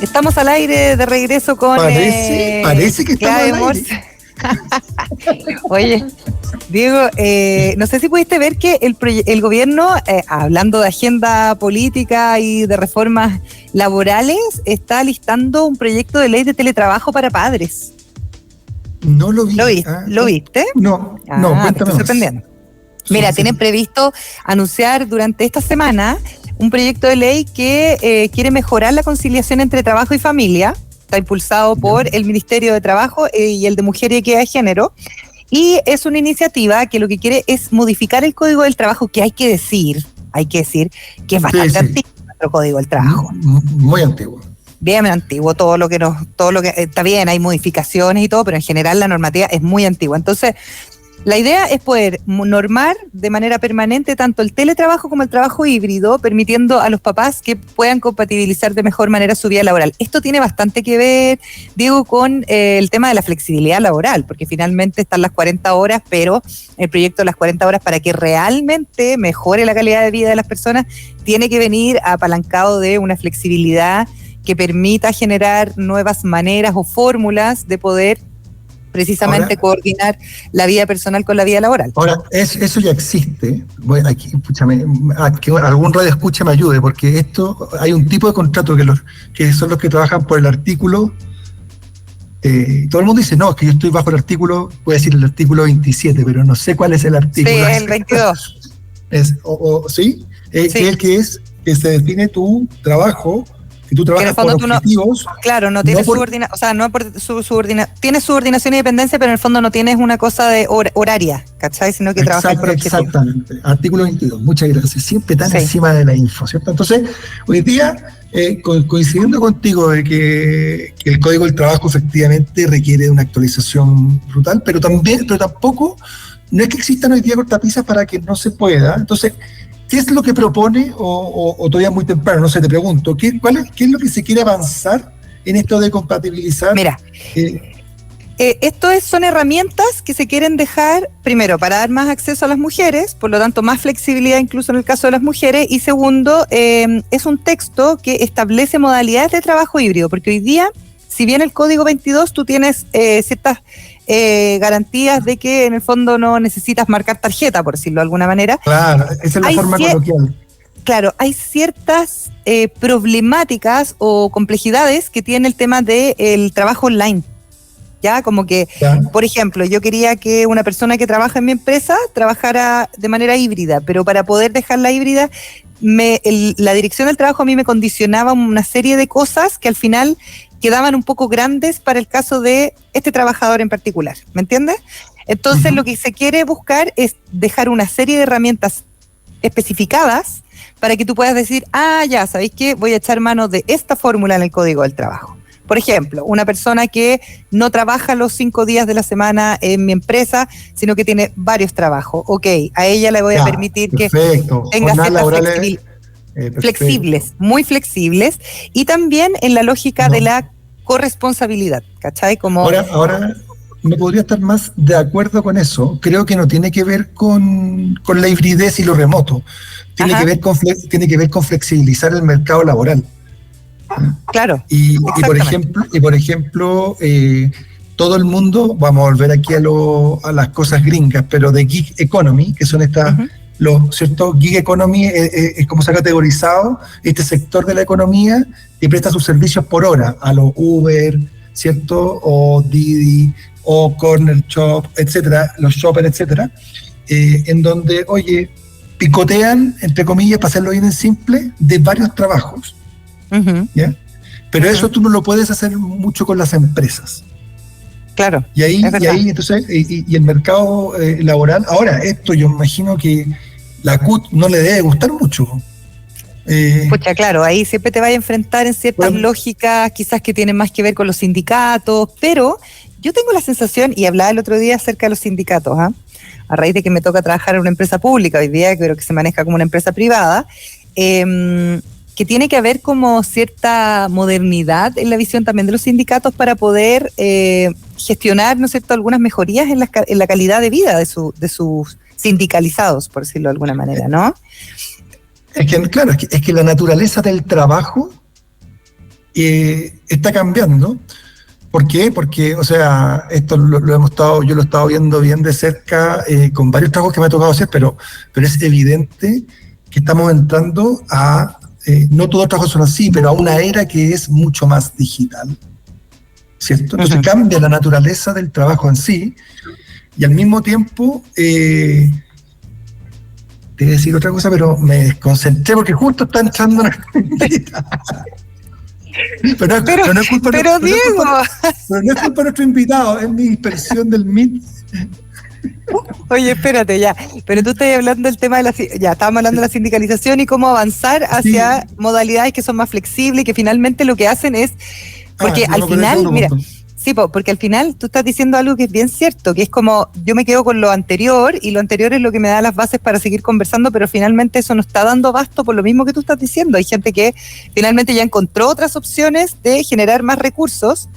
Estamos al aire de regreso con... Parece que estamos al aire. Oye, Diego, no sé si pudiste ver que el gobierno, hablando de agenda política y de reformas laborales, está listando un proyecto de ley de teletrabajo para padres. No lo vi. ¿Lo viste? No, cuéntame. Te estoy sorprendiendo. Mira, tienen previsto anunciar durante esta semana un proyecto de ley que quiere mejorar la conciliación entre trabajo y familia. Está impulsado por el Ministerio de Trabajo y el de Mujer y Equidad de Género. Y es una iniciativa que lo que quiere es modificar el Código del Trabajo, que hay que decir que es bastante antiguo nuestro Código del Trabajo. Muy antiguo. Bien antiguo, todo lo que está bien, hay modificaciones y todo, pero en general la normativa es muy antigua. Entonces, la idea es poder normar de manera permanente tanto el teletrabajo como el trabajo híbrido, permitiendo a los papás que puedan compatibilizar de mejor manera su vida laboral. Esto tiene bastante que ver, Diego, con el tema de la flexibilidad laboral, porque finalmente están las 40 horas, pero el proyecto de las 40 horas para que realmente mejore la calidad de vida de las personas tiene que venir apalancado de una flexibilidad que permita generar nuevas maneras o fórmulas de poder precisamente coordinar la vida personal con la vida laboral. Ahora, eso ya existe. Bueno, aquí, escúchame, que algún radio escucha me ayude, porque hay un tipo de contrato que son los que trabajan por el artículo. Todo el mundo dice, no, es que yo estoy bajo el artículo, voy a decir el artículo 27, pero no sé cuál es el artículo. Sí, el 22. ¿Sí? Sí. Que es que se define tu trabajo. Si tú trabajas por objetivos... No tienes tienes subordinación y dependencia, pero en el fondo no tienes una cosa de horaria, ¿cachai? Sino que trabajas por objetivos. Exactamente, artículo 22, muchas gracias. Siempre tan encima de la info, ¿cierto? Entonces, hoy día, coincidiendo contigo de que el Código del Trabajo efectivamente requiere de una actualización brutal, pero tampoco, no es que existan hoy día cortapisas para que no se pueda. Entonces, ¿qué es lo que propone, o todavía muy temprano, no sé, te pregunto, ¿qué es lo que se quiere avanzar en esto de compatibilizar? Mira, son herramientas que se quieren dejar, primero, para dar más acceso a las mujeres, por lo tanto, más flexibilidad incluso en el caso de las mujeres, y segundo, es un texto que establece modalidades de trabajo híbrido, porque hoy día, si bien el Código 22, tú tienes ciertas garantías de que en el fondo no necesitas marcar tarjeta, por decirlo de alguna manera. Claro, esa es la forma coloquial. Claro, hay ciertas problemáticas o complejidades que tiene el tema del trabajo online. Ya, como que, por ejemplo, yo quería que una persona que trabaja en mi empresa trabajara de manera híbrida, pero para poder dejarla híbrida, la dirección del trabajo a mí me condicionaba una serie de cosas que al final quedaban un poco grandes para el caso de este trabajador en particular, ¿me entiendes? Entonces lo que se quiere buscar es dejar una serie de herramientas especificadas para que tú puedas decir, ya, ¿sabéis qué? Voy a echar mano de esta fórmula en el Código del Trabajo. Por ejemplo, una persona que no trabaja los 5 días de la semana en mi empresa, sino que tiene varios trabajos. Ok, a ella le voy a permitir que tenga ciertas flexibles, muy flexibles, y también en la lógica de la corresponsabilidad, ¿cachai? Como ahora no podría estar más de acuerdo con eso. Creo que no tiene que ver con la hibridez y lo remoto. Tiene que ver con flexibilizar el mercado laboral. Claro. Y por ejemplo, todo el mundo, vamos a volver aquí a las cosas gringas, pero de gig economy, que son estas, ¿cierto? Gig economy es como se ha categorizado este sector de la economía que presta sus servicios por hora, a los Uber, ¿cierto? O Didi, o Corner Shop, etcétera, los shoppers, etcétera, en donde, oye, picotean, entre comillas, para hacerlo bien en simple, de varios trabajos. ¿Ya? Pero eso tú no lo puedes hacer mucho con las empresas. Claro. Y ahí entonces, y el mercado laboral, ahora esto yo imagino que la CUT no le debe gustar mucho. Pucha, claro, ahí siempre te vas a enfrentar en ciertas lógicas, quizás que tienen más que ver con los sindicatos, pero yo tengo la sensación, y hablaba el otro día acerca de los sindicatos, a raíz de que me toca trabajar en una empresa pública, hoy día creo que se maneja como una empresa privada, que tiene que haber como cierta modernidad en la visión también de los sindicatos para poder gestionar, ¿no es cierto?, algunas mejorías en la calidad de vida de sus sindicalizados, por decirlo de alguna manera, ¿no? Es que, claro, es que la naturaleza del trabajo está cambiando. ¿Por qué? Porque, o sea, esto yo lo he estado viendo bien de cerca con varios trabajos que me ha tocado hacer, pero es evidente que estamos entrando a, no todos los trabajos son así, pero a una era que es mucho más digital, ¿cierto? Entonces cambia la naturaleza del trabajo en sí, y al mismo tiempo, te voy a decir otra cosa, pero me desconcentré porque justo está entrando una... Pero no es culpa de nuestro invitado, es mi dispersión del Meet. Oye, espérate, ya. Pero tú estás hablando del tema ya, estábamos hablando de la sindicalización y cómo avanzar hacia modalidades que son más flexibles y que finalmente lo que hacen es, porque al final, mira, sí, porque al final tú estás diciendo algo que es bien cierto, que es como, yo me quedo con lo anterior y lo anterior es lo que me da las bases para seguir conversando, pero finalmente eso no está dando abasto por lo mismo que tú estás diciendo. Hay gente que finalmente ya encontró otras opciones de generar más recursos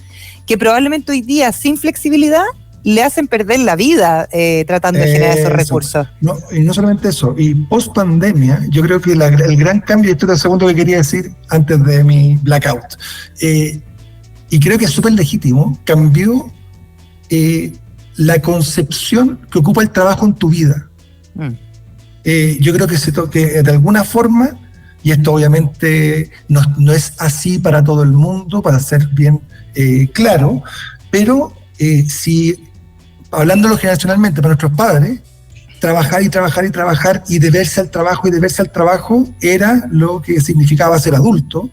que probablemente hoy día sin flexibilidad le hacen perder la vida tratando de generar esos recursos. No, y no solamente eso, y post pandemia, yo creo que el gran cambio, y esto es el segundo que quería decir antes de mi blackout, y creo que es súper legítimo, cambió la concepción que ocupa el trabajo en tu vida. Yo creo que de alguna forma, y esto obviamente no es así para todo el mundo, para ser bien claro, pero si, hablándolo generacionalmente para nuestros padres, trabajar y trabajar y trabajar y deberse al trabajo era lo que significaba ser adulto.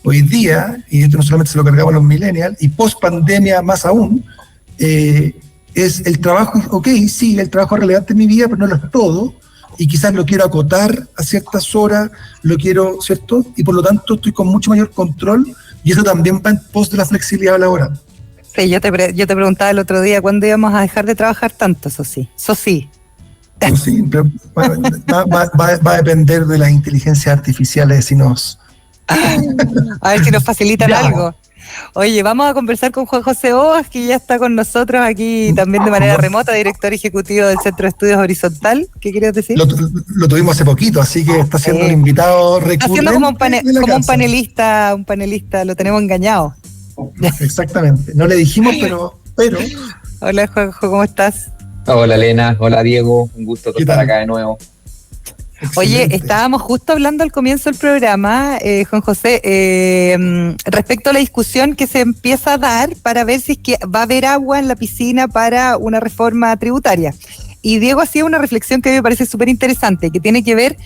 Hoy día, y esto no solamente se lo cargamos a los millennials, y post pandemia más aún, es el trabajo, ok, sí, el trabajo es relevante en mi vida, pero no lo es todo, y quizás lo quiero acotar a ciertas horas, lo quiero, ¿cierto? Y por lo tanto estoy con mucho mayor control, y eso también va en pos de la flexibilidad laboral. Sí, yo te preguntaba el otro día, ¿cuándo íbamos a dejar de trabajar tanto? Eso sí. Sí, pero bueno, va a depender de las inteligencias artificiales si nos... A ver si nos facilitan algo. Oye, vamos a conversar con Juan José Oas, que ya está con nosotros aquí también de manera remota, director ejecutivo del Centro de Estudios Horizontal. ¿Qué querías decir? Lo tuvimos hace poquito, así que está siendo un invitado recurrente. Está siendo como un panelista, lo tenemos engañado. Exactamente, no le dijimos, pero... Hola Juanjo, ¿cómo estás? Hola Elena, hola Diego, un gusto estar acá de nuevo. Excelente. Oye, estábamos justo hablando al comienzo del programa, Juan José, respecto a la discusión que se empieza a dar para ver si es que va a haber agua en la piscina para una reforma tributaria. Y Diego hacía una reflexión que a mí me parece súper interesante, que tiene que ver,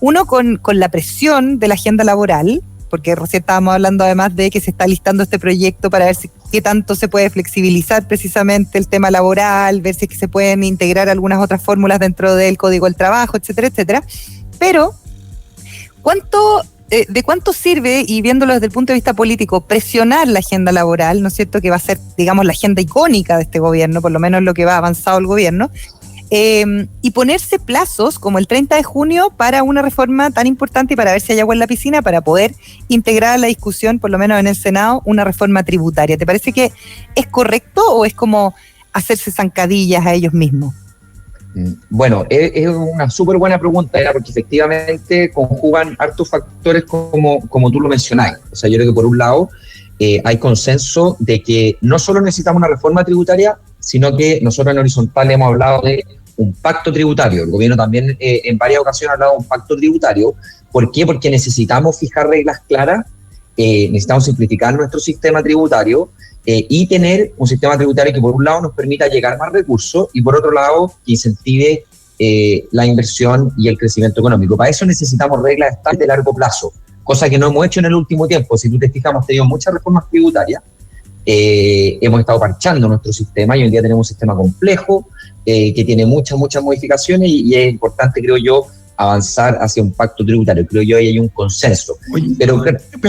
uno, con la presión de la agenda laboral, porque recién estábamos hablando además de que se está listando este proyecto para ver qué tanto se puede flexibilizar precisamente el tema laboral, ver si es que se pueden integrar algunas otras fórmulas dentro del Código del Trabajo, etcétera, etcétera. Pero, ¿de cuánto sirve, y viéndolo desde el punto de vista político, presionar la agenda laboral, ¿no es cierto?, que va a ser, digamos, la agenda icónica de este gobierno, por lo menos lo que va avanzado el gobierno, y ponerse plazos como el 30 de junio para una reforma tan importante y para ver si hay agua en la piscina, para poder integrar a la discusión, por lo menos en el Senado, una reforma tributaria? ¿Te parece que es correcto o es como hacerse zancadillas a ellos mismos? Bueno, es una súper buena pregunta, porque efectivamente conjugan hartos factores como tú lo mencionás. O sea, yo creo que por un lado hay consenso de que no solo necesitamos una reforma tributaria, sino que nosotros en Horizontal hemos hablado de un pacto tributario. El gobierno también en varias ocasiones ha hablado de un pacto tributario. ¿Por qué? Porque necesitamos fijar reglas claras, necesitamos simplificar nuestro sistema tributario y tener un sistema tributario que por un lado nos permita llegar más recursos y por otro lado que incentive la inversión y el crecimiento económico. Para eso necesitamos reglas estables de largo plazo, cosa que no hemos hecho en el último tiempo. Si tú te fijas, hemos tenido muchas reformas tributarias, hemos estado parchando nuestro sistema y hoy en día tenemos un sistema complejo que tiene muchas modificaciones y es importante, creo yo, avanzar hacia un pacto tributario. Creo yo ahí hay un consenso. Oye, pero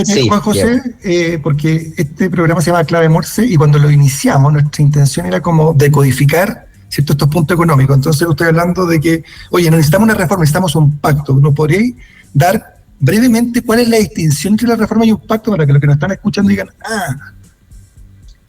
sí, Juan José, porque este programa se llama Clave Morse y cuando lo iniciamos nuestra intención era como decodificar, ¿cierto?, estos puntos económicos. Entonces estoy hablando de que, oye, no necesitamos una reforma, necesitamos un pacto. ¿Nos podríais dar brevemente cuál es la distinción entre la reforma y un pacto para que los que nos están escuchando digan,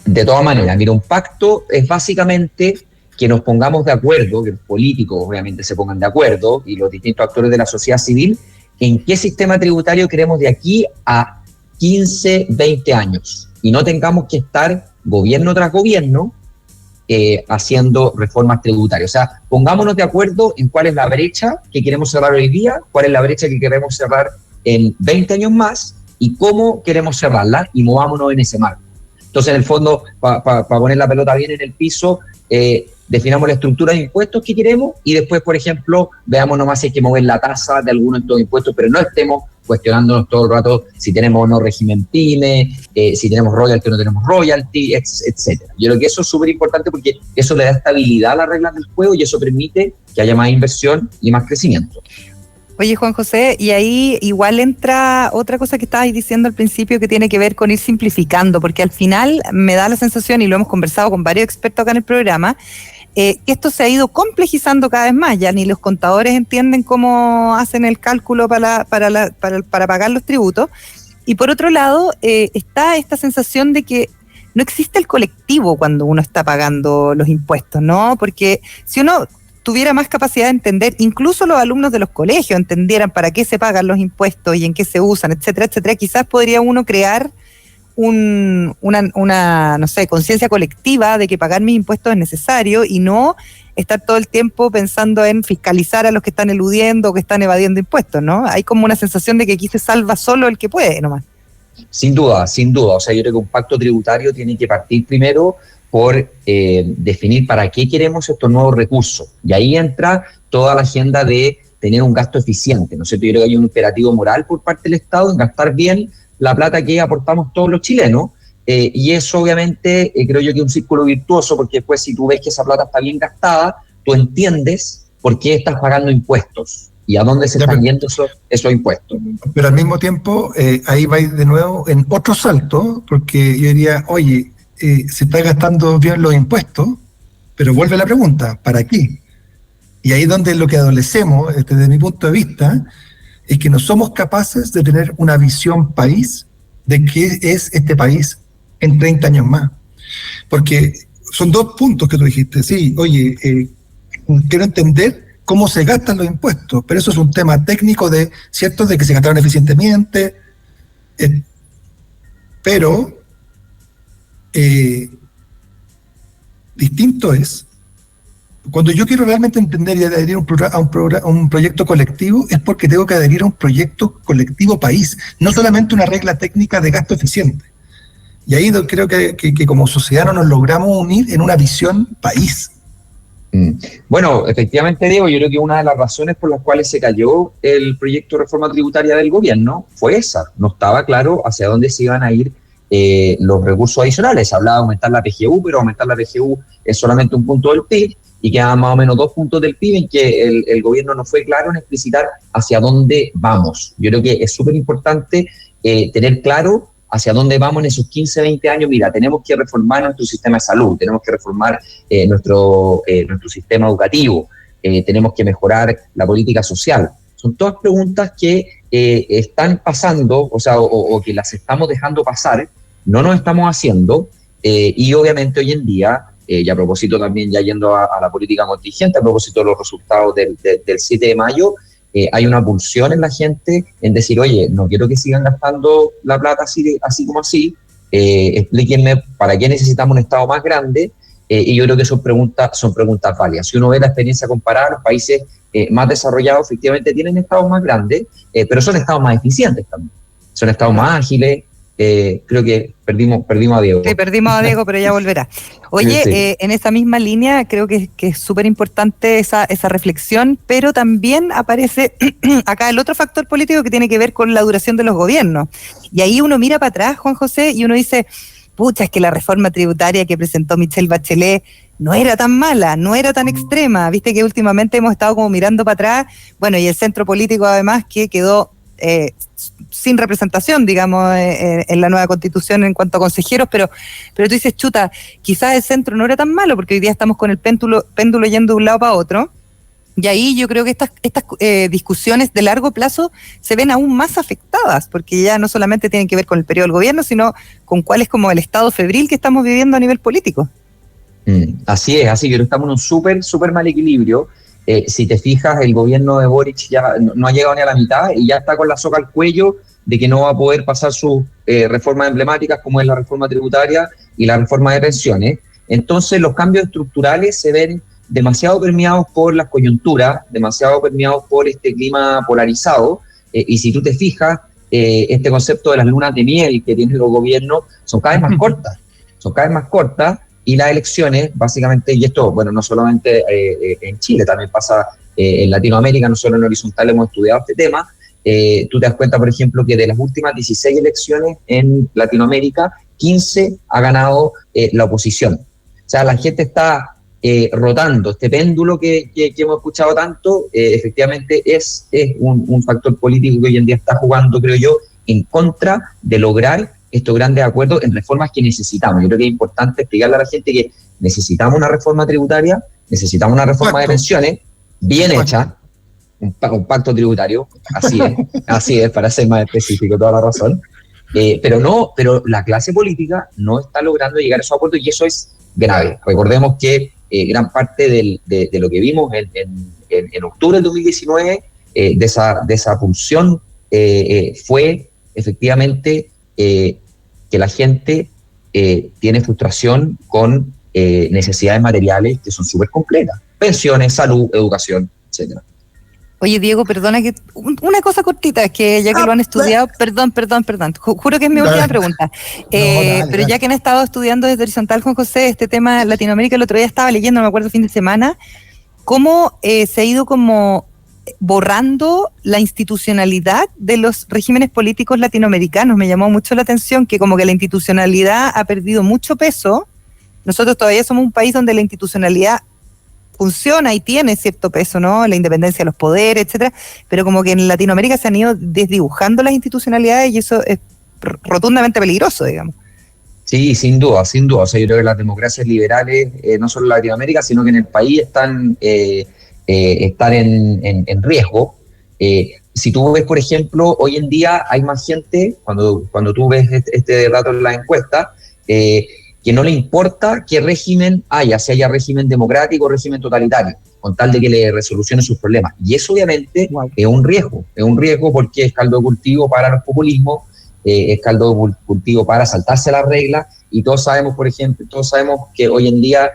De todas maneras, mira, un pacto es básicamente que nos pongamos de acuerdo, que los políticos obviamente se pongan de acuerdo y los distintos actores de la sociedad civil en qué sistema tributario queremos de aquí a 15, 20 años y no tengamos que estar gobierno tras gobierno haciendo reformas tributarias. O sea, pongámonos de acuerdo en cuál es la brecha que queremos cerrar hoy día, cuál es la brecha que queremos cerrar en 20 años más y cómo queremos cerrarla y movámonos en ese marco. Entonces, en el fondo, para poner la pelota bien en el piso, definamos la estructura de impuestos que queremos y después, por ejemplo, veamos nomás si hay que mover la tasa de algunos de estos impuestos, pero no estemos cuestionándonos todo el rato si tenemos o no régimen PYME, si tenemos royalty o no tenemos royalty, etcétera. Yo creo que eso es súper importante porque eso le da estabilidad a las reglas del juego y eso permite que haya más inversión y más crecimiento. Oye, Juan José, y ahí igual entra otra cosa que estabas diciendo al principio que tiene que ver con ir simplificando, porque al final me da la sensación, y lo hemos conversado con varios expertos acá en el programa, que esto se ha ido complejizando cada vez más, ya ni los contadores entienden cómo hacen el cálculo para pagar los tributos, y por otro lado está esta sensación de que no existe el colectivo cuando uno está pagando los impuestos, ¿no? Porque si uno tuviera más capacidad de entender, incluso los alumnos de los colegios entendieran para qué se pagan los impuestos y en qué se usan, etcétera, etcétera, quizás podría uno crear una no sé, conciencia colectiva de que pagar mis impuestos es necesario y no estar todo el tiempo pensando en fiscalizar a los que están eludiendo o que están evadiendo impuestos, ¿no? Hay como una sensación de que aquí se salva solo el que puede nomás. Sin duda, sin duda. O sea, yo creo que un pacto tributario tiene que partir primero por definir para qué queremos estos nuevos recursos. Y ahí entra toda la agenda de tener un gasto eficiente, ¿no es cierto? Yo creo que hay un imperativo moral por parte del Estado en gastar bien la plata que aportamos todos los chilenos, y eso obviamente creo yo que es un círculo virtuoso, porque después si tú ves que esa plata está bien gastada, tú entiendes por qué estás pagando impuestos y a dónde se están yendo esos impuestos. Pero al mismo tiempo, ahí va de nuevo en otro salto, porque yo diría, oye, se está gastando bien los impuestos, pero vuelve la pregunta, ¿para qué? Y ahí es donde lo que adolecemos, desde mi punto de vista, es que no somos capaces de tener una visión país de qué es este país en 30 años más. Porque son dos puntos que tú dijiste. Sí, oye, quiero entender cómo se gastan los impuestos, pero eso es un tema técnico ¿cierto? De que se gastaron eficientemente, pero distinto es cuando yo quiero realmente entender y adherir a un proyecto colectivo, es porque tengo que adherir a un proyecto colectivo país, no solamente una regla técnica de gasto eficiente. Y ahí creo que como sociedad no nos logramos unir en una visión país. Bueno, efectivamente, Diego, yo creo que una de las razones por las cuales se cayó el proyecto de reforma tributaria del gobierno fue esa. No estaba claro hacia dónde se iban a ir los recursos adicionales. Se hablaba de aumentar la PGU, pero aumentar la PGU es solamente un punto del PIB, y quedaban más o menos 2 puntos del PIB en que el gobierno no fue claro en explicitar hacia dónde vamos. Yo creo que es súper importante tener claro hacia dónde vamos en esos 15, 20 años. Mira, tenemos que reformar nuestro sistema de salud, tenemos que reformar nuestro sistema educativo, tenemos que mejorar la política social. Son todas preguntas que están pasando, o sea, o que las estamos dejando pasar, no nos estamos haciendo, y obviamente hoy en día, y a propósito también ya yendo a la política contingente, a propósito de los resultados del 7 de mayo, hay una pulsión en la gente en decir, oye, no quiero que sigan gastando la plata así como así, explíquenme para qué necesitamos un Estado más grande, y yo creo que son preguntas válidas. Si uno ve la experiencia comparada, los países más desarrollados efectivamente tienen Estados más grandes, pero son Estados más eficientes también, son Estados más ágiles. Creo que perdimos a Diego. Sí, perdimos a Diego, pero ya volverá. Oye, sí. En esa misma línea creo que es súper importante esa reflexión, pero también aparece acá el otro factor político que tiene que ver con la duración de los gobiernos. Y ahí uno mira para atrás, Juan José, y uno dice, pucha, es que la reforma tributaria que presentó Michelle Bachelet no era tan mala, no era tan extrema. Viste que últimamente hemos estado como mirando para atrás, bueno, y el centro político además que quedó sin representación, digamos, en la nueva constitución en cuanto a consejeros, pero tú dices, chuta, quizás el centro no era tan malo, porque hoy día estamos con el péndulo yendo de un lado para otro, y ahí yo creo que estas discusiones de largo plazo se ven aún más afectadas, porque ya no solamente tienen que ver con el periodo del gobierno, sino con cuál es como el estado febril que estamos viviendo a nivel político. Así es, así que estamos en un súper mal equilibrio. Si te fijas, el gobierno de Boric ya no ha llegado ni a la mitad y ya está con la soga al cuello de que no va a poder pasar sus reformas emblemáticas, como es la reforma tributaria y la reforma de pensiones. Entonces los cambios estructurales se ven demasiado permeados por las coyunturas, demasiado permeados por este clima polarizado, y si tú te fijas, este concepto de las lunas de miel que tienen los gobiernos son cada vez más cortas, y las elecciones, básicamente, y esto, bueno, no solamente en Chile, también pasa en Latinoamérica, no solo en Horizontal hemos estudiado este tema. Tú te das cuenta, por ejemplo, que de las últimas 16 elecciones en Latinoamérica, 15 ha ganado la oposición. O sea, la gente está rotando. Este péndulo que hemos escuchado tanto, efectivamente es un factor político que hoy en día está jugando, creo yo, en contra de lograr estos grandes acuerdos en reformas que necesitamos. Yo creo que es importante explicarle a la gente que necesitamos una reforma tributaria, necesitamos una reforma de pensiones bien hecha, un pacto tributario, así es, para ser más específico, toda la razón. Pero la clase política no está logrando llegar a esos acuerdos, y eso es grave. Recordemos que gran parte de lo que vimos en octubre del 2019, de esa pulsión, fue efectivamente que la gente tiene frustración con necesidades materiales que son súper concretas: pensiones, salud, educación, etcétera. Oye, Diego, perdona que una cosa cortita, es que ya que lo han estudiado, perdón, juro que es mi última pregunta. Pero ya que han estado estudiando desde Horizontal, Juan José, este tema Latinoamérica, el otro día estaba leyendo, no me acuerdo, fin de semana, cómo se ha ido como borrando la institucionalidad de los regímenes políticos latinoamericanos. Me llamó mucho la atención que como que la institucionalidad ha perdido mucho peso. Nosotros todavía somos un país donde la institucionalidad funciona y tiene cierto peso, ¿no? La independencia de los poderes, etcétera, pero como que en Latinoamérica se han ido desdibujando las institucionalidades, y eso es rotundamente peligroso, digamos. Sí, sin duda. O sea, yo creo que las democracias liberales, no solo en Latinoamérica, sino que en el país están en riesgo. Si tú ves, por ejemplo, hoy en día hay más gente, cuando tú ves este dato en la encuesta, que no le importa qué régimen haya, si haya régimen democrático o régimen totalitario, con tal de que le resolucione sus problemas. Y eso obviamente es un riesgo porque es caldo de cultivo para los populismos, es caldo de cultivo para saltarse las reglas, y todos sabemos, por ejemplo, que hoy en día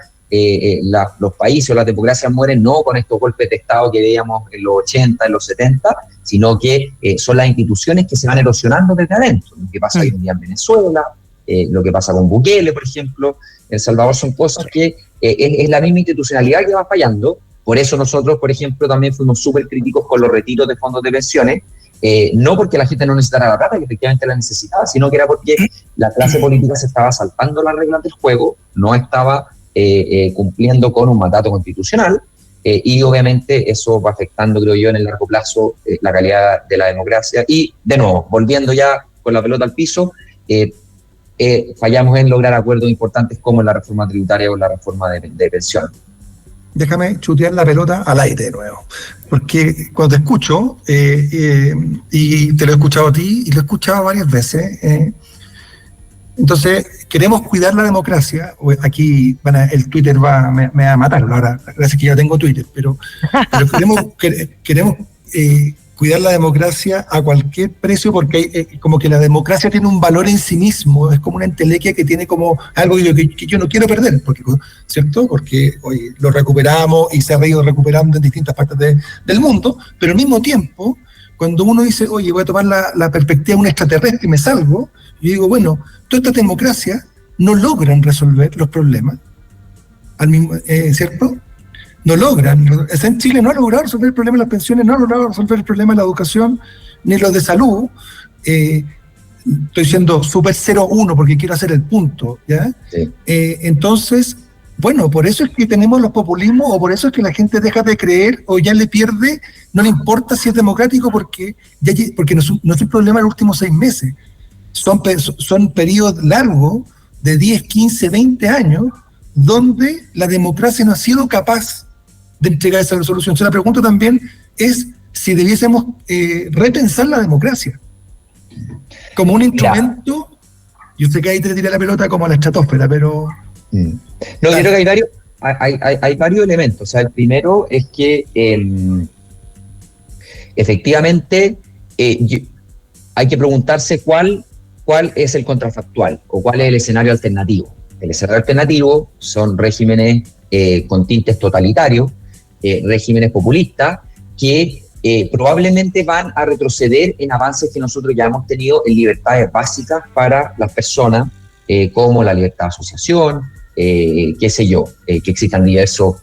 los países o las democracias mueren no con estos golpes de Estado que veíamos en los 80, en los 70, sino que son las instituciones que se van erosionando desde adentro. Lo que pasa hoy en día en Venezuela, lo que pasa con Bukele, por ejemplo, en El Salvador, son cosas que es la misma institucionalidad que va fallando. Por eso nosotros, por ejemplo, también fuimos súper críticos con los retiros de fondos de pensiones, no porque la gente no necesitara la plata, que efectivamente la necesitaba, sino que era porque la clase política se estaba saltando las reglas del juego, no estaba cumpliendo con un mandato constitucional, y obviamente eso va afectando, creo yo, en el largo plazo la calidad de la democracia. Y, de nuevo, volviendo ya con la pelota al piso, fallamos en lograr acuerdos importantes como la reforma tributaria o la reforma de pensiones. Déjame chutear la pelota al aire de nuevo, porque cuando te escucho, y te lo he escuchado a ti y lo he escuchado varias veces, entonces queremos cuidar la democracia. Aquí el Twitter me va a matar ahora, gracias que ya tengo Twitter, pero queremos cuidar la democracia a cualquier precio, porque como que la democracia tiene un valor en sí mismo, es como una entelequia que tiene como algo que yo no quiero perder, ¿cierto? Porque hoy lo recuperamos y se ha ido recuperando en distintas partes del mundo, pero al mismo tiempo, cuando uno dice, oye, voy a tomar la perspectiva de un extraterrestre y me salgo, yo digo, bueno, todas estas democracias no logran resolver los problemas, ¿cierto? No logran. En Chile no ha logrado resolver el problema de las pensiones, no ha logrado resolver el problema de la educación, ni los de salud. Estoy siendo súper 0-1 porque quiero hacer el punto, ¿ya? Sí. Entonces, bueno, por eso es que tenemos los populismos, o por eso es que la gente deja de creer o ya le pierde, no le importa si es democrático, porque no es un problema de los últimos 6 meses. Son periodos largos de 10, 15, 20 años donde la democracia no ha sido capaz de entregar esa resolución. Entonces la pregunta también es si debiésemos repensar la democracia como un instrumento. Yo sé que ahí te tira la pelota como a la estratosfera, pero... No, yo creo que hay varios elementos. O sea, el primero es que efectivamente hay que preguntarse cuál es el contrafactual o cuál es el escenario alternativo. El escenario alternativo son regímenes con tintes totalitarios, regímenes populistas, que probablemente van a retroceder en avances que nosotros ya hemos tenido en libertades básicas para las personas, como la libertad de asociación, qué sé yo, que existan diversos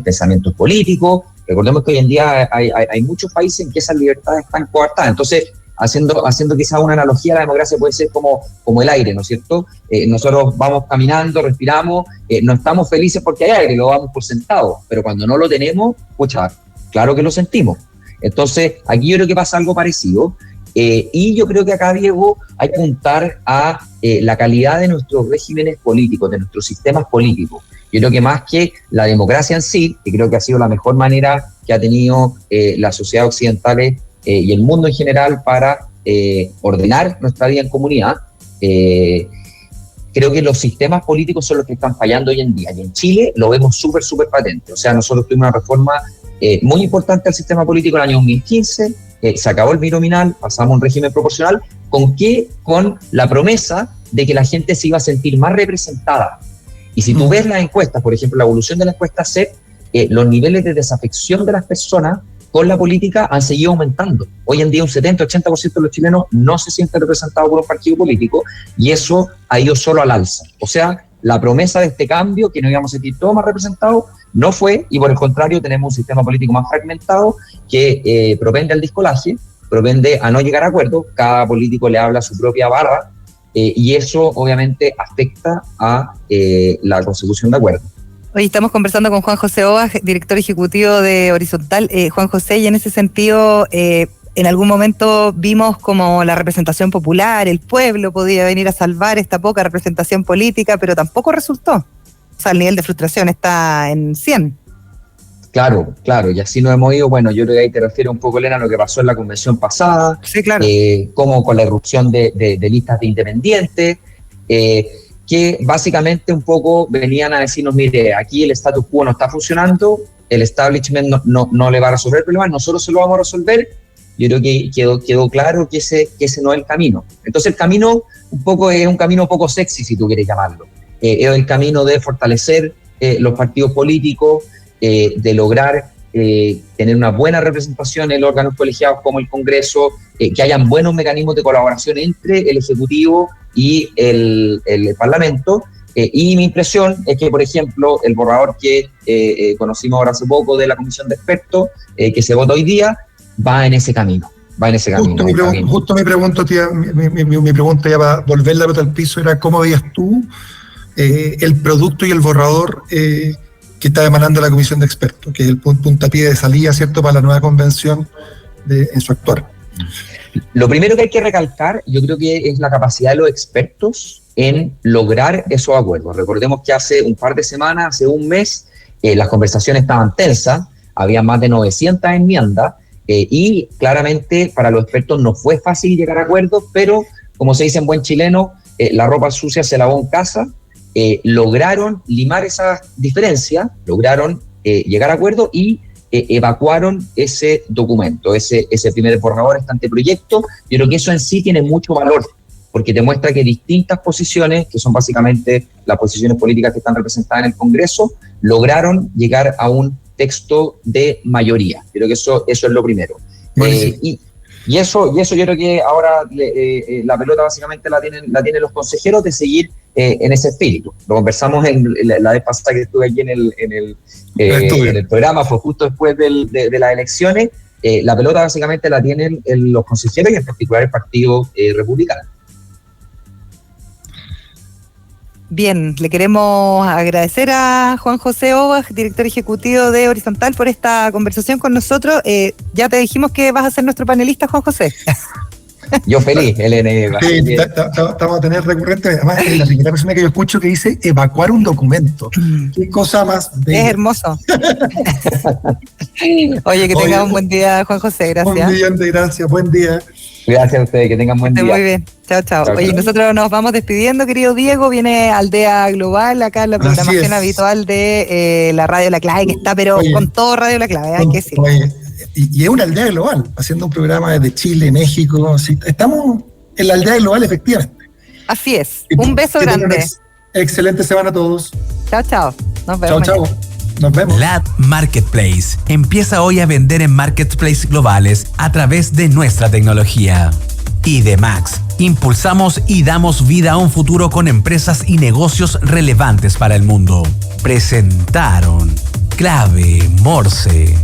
pensamientos políticos. Recordemos que hoy en día hay muchos países en que esas libertades están coartadas. Entonces, haciendo quizás una analogía, la democracia puede ser como el aire, ¿no es cierto? Nosotros vamos caminando, respiramos, no estamos felices porque hay aire, lo damos por sentado, pero cuando no lo tenemos, pucha, claro que lo sentimos. Entonces, aquí yo creo que pasa algo parecido, y yo creo que acá, Diego, hay que apuntar a la calidad de nuestros regímenes políticos, de nuestros sistemas políticos. Yo creo que más que la democracia en sí, que creo que ha sido la mejor manera que ha tenido la sociedad occidental y el mundo en general para ordenar nuestra vida en comunidad, creo que los sistemas políticos son los que están fallando hoy en día. Y en Chile lo vemos súper patente. O sea, nosotros tuvimos una reforma muy importante al sistema político en el año 2015, se acabó el binominal, pasamos a un régimen proporcional. ¿Con qué? Con la promesa de que la gente se iba a sentir más representada. Y si tú ves las encuestas, por ejemplo, la evolución de la encuesta CEP, los niveles de desafección de las personas con la política han seguido aumentando. Hoy en día un 70-80% de los chilenos no se sienten representados por un partido político, y eso ha ido solo al alza. O sea, la promesa de este cambio, que nos íbamos a sentir todos más representados, no fue, y por el contrario tenemos un sistema político más fragmentado que propende al discolaje, propende a no llegar a acuerdos. Cada político le habla a su propia barra, y eso obviamente afecta a la consecución de acuerdos. Hoy estamos conversando con Juan José Oba, director ejecutivo de Horizontal. Juan José, y en ese sentido, en algún momento vimos como la representación popular, el pueblo podía venir a salvar esta poca representación política, pero tampoco resultó. O sea, el nivel de frustración está en 100. Claro, y así nos hemos ido. Bueno, yo creo que ahí te refieres un poco, Elena, a lo que pasó en la convención pasada. Sí, claro. Como con la irrupción de listas de independientes, que básicamente un poco venían a decirnos, mire, aquí el status quo no está funcionando, el establishment no le va a resolver el problema, nosotros se lo vamos a resolver. Yo creo que quedó claro que ese no es el camino. Entonces el camino un poco es un camino poco sexy, si tú quieres llamarlo. Es el camino de fortalecer los partidos políticos, de lograr tener una buena representación en los órganos colegiados como el Congreso, que hayan buenos mecanismos de colaboración entre el Ejecutivo y el Parlamento. Y mi impresión es que, por ejemplo, el borrador que conocimos ahora hace poco de la Comisión de Expertos, que se vota hoy día, va en ese camino. Justo mi pregunta, tía, mi pregunta ya para volver la pelota al piso era cómo veías tú el producto y el borrador que está emanando la Comisión de Expertos, que es el puntapié de salida, ¿cierto?, para la nueva convención en su actuar. Lo primero que hay que recalcar, yo creo que es la capacidad de los expertos en lograr esos acuerdos. Recordemos que hace un par de semanas, hace un mes, las conversaciones estaban tensas, había más de 900 enmiendas, y claramente para los expertos no fue fácil llegar a acuerdos, pero como se dice en buen chileno, la ropa sucia se lavó en casa. Lograron limar esas diferencias, lograron llegar a acuerdo y evacuaron ese documento, ese primer borrador, este anteproyecto. Yo creo que eso en sí tiene mucho valor, porque te muestra que distintas posiciones, que son básicamente las posiciones políticas que están representadas en el Congreso, lograron llegar a un texto de mayoría. Yo creo que eso es lo primero. Y eso yo creo que ahora la pelota básicamente la tienen los consejeros de seguir en ese espíritu. Lo conversamos la vez pasada que estuve aquí en el programa, fue justo después de las elecciones. La pelota básicamente la tienen los consejeros y en particular el Partido Republicano. Bien, le queremos agradecer a Juan José Oba, director ejecutivo de Horizontal, por esta conversación con nosotros. Ya te dijimos que vas a ser nuestro panelista, Juan José. Yo feliz, Elena. Sí, vamos a tener recurrente. Además, es la primera persona que yo escucho que dice evacuar un documento. Qué cosa más bella. Es hermoso. Oye, que tengas un buen día, Juan José. Gracias. Buen día, gracias. Buen día. Gracias a ustedes, que tengan buen día. Muy bien, chao, chao. Chao, Oye, chao. nosotros nos vamos despidiendo, querido Diego. Viene Aldea Global, acá en la programación habitual de la Radio La Clave, que está, pero con todo Radio La Clave, hay que decir. Y es una aldea global, haciendo un programa desde Chile, México. Sí, estamos en la aldea global, efectivamente. Así es. Un beso grande. Excelente semana a todos. Chao, chao. Nos vemos. Chao, chao. Nos vemos. LAT Marketplace empieza hoy a vender en marketplaces globales a través de nuestra tecnología. IDMAX. Impulsamos y damos vida a un futuro con empresas y negocios relevantes para el mundo. Presentaron Clave Morse.